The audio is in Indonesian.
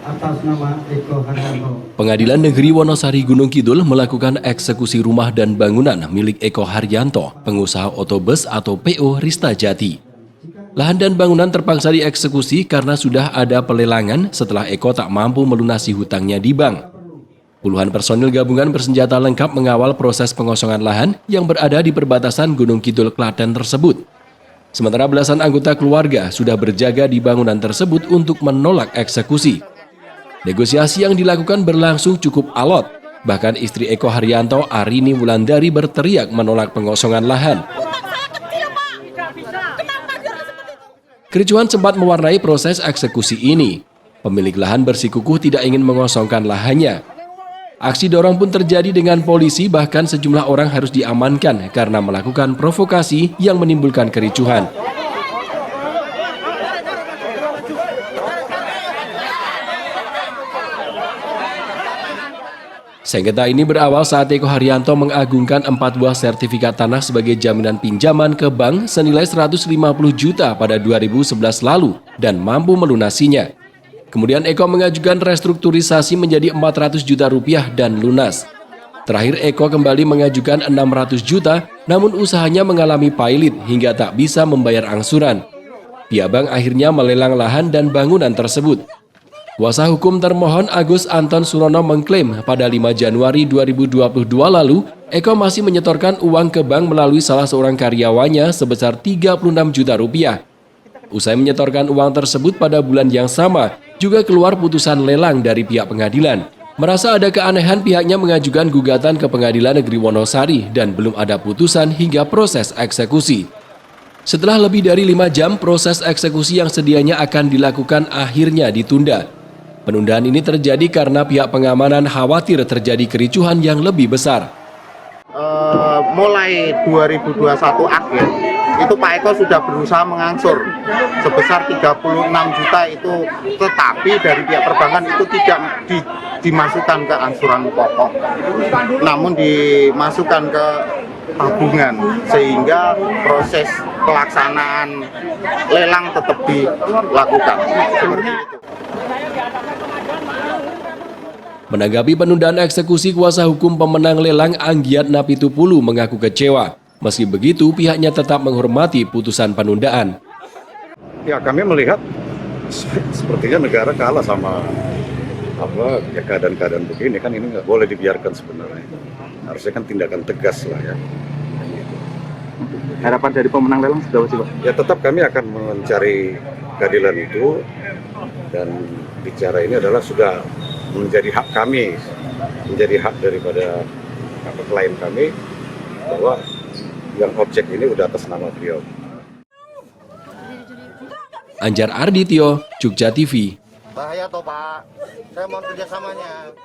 atas nama Eko Haryanto. Pengadilan Negeri Wonosari Gunung Kidul melakukan eksekusi rumah dan bangunan milik Eko Haryanto, pengusaha otobus atau PO Rista Jati. Lahan dan bangunan terpaksa dieksekusi karena sudah ada pelelangan setelah Eko tak mampu melunasi hutangnya di bank. Puluhan personil gabungan bersenjata lengkap mengawal proses pengosongan lahan yang berada di perbatasan Gunung Kidul, Klaten tersebut. Sementara belasan anggota keluarga sudah berjaga di bangunan tersebut untuk menolak eksekusi. Negosiasi yang dilakukan berlangsung cukup alot. Bahkan istri Eko Haryanto, Arini Wulandari, berteriak menolak pengosongan lahan. Kericuhan sempat mewarnai proses eksekusi ini. Pemilik lahan bersikukuh tidak ingin mengosongkan lahannya. Aksi dorong pun terjadi dengan polisi, bahkan sejumlah orang harus diamankan karena melakukan provokasi yang menimbulkan kericuhan. Sengketa ini berawal saat Eko Haryanto mengagungkan 4 buah sertifikat tanah sebagai jaminan pinjaman ke bank senilai 150 juta pada 2011 lalu dan mampu melunasinya. Kemudian Eko mengajukan restrukturisasi menjadi 400 juta rupiah dan lunas. Terakhir Eko kembali mengajukan 600 juta, namun usahanya mengalami pailit hingga tak bisa membayar angsuran. Pihak bank akhirnya melelang lahan dan bangunan tersebut. Kuasa hukum termohon Agus Anton Surono mengklaim pada 5 Januari 2022 lalu, Eko masih menyetorkan uang ke bank melalui salah seorang karyawannya sebesar 36 juta rupiah. Usai menyetorkan uang tersebut pada bulan yang sama, juga keluar putusan lelang dari pihak pengadilan. Merasa ada keanehan, pihaknya mengajukan gugatan ke Pengadilan Negeri Wonosari dan belum ada putusan hingga proses eksekusi. Setelah lebih dari 5 jam, proses eksekusi yang sedianya akan dilakukan akhirnya ditunda. Penundaan ini terjadi karena pihak pengamanan khawatir terjadi kericuhan yang lebih besar. Mulai 2021 akhir, itu Pak Eko sudah berusaha mengangsur sebesar 36 juta itu, tetapi dari pihak perbankan itu tidak dimasukkan ke angsuran pokok, namun dimasukkan ke tabungan, sehingga proses pelaksanaan lelang tetap dilakukan. Seperti itu. Menanggapi penundaan eksekusi, kuasa hukum pemenang lelang Anggiat Napitupulu mengaku kecewa. Meski begitu, pihaknya tetap menghormati putusan penundaan. Ya, kami melihat sepertinya negara kalah sama keadaan-keadaan begini, kan ini nggak boleh dibiarkan sebenarnya. Harusnya kan tindakan tegas lah ya. Harapan dari pemenang lelang sudah Pak? Ya, tetap kami akan mencari keadilan itu, dan bicara ini adalah sudah menjadi hak kami, menjadi hak daripada klien kami, bahwa yang objek ini udah atas nama beliau. Anjar Ardityo, Jogja TV. Bahaya toh Pak, saya mau kerjasamanya.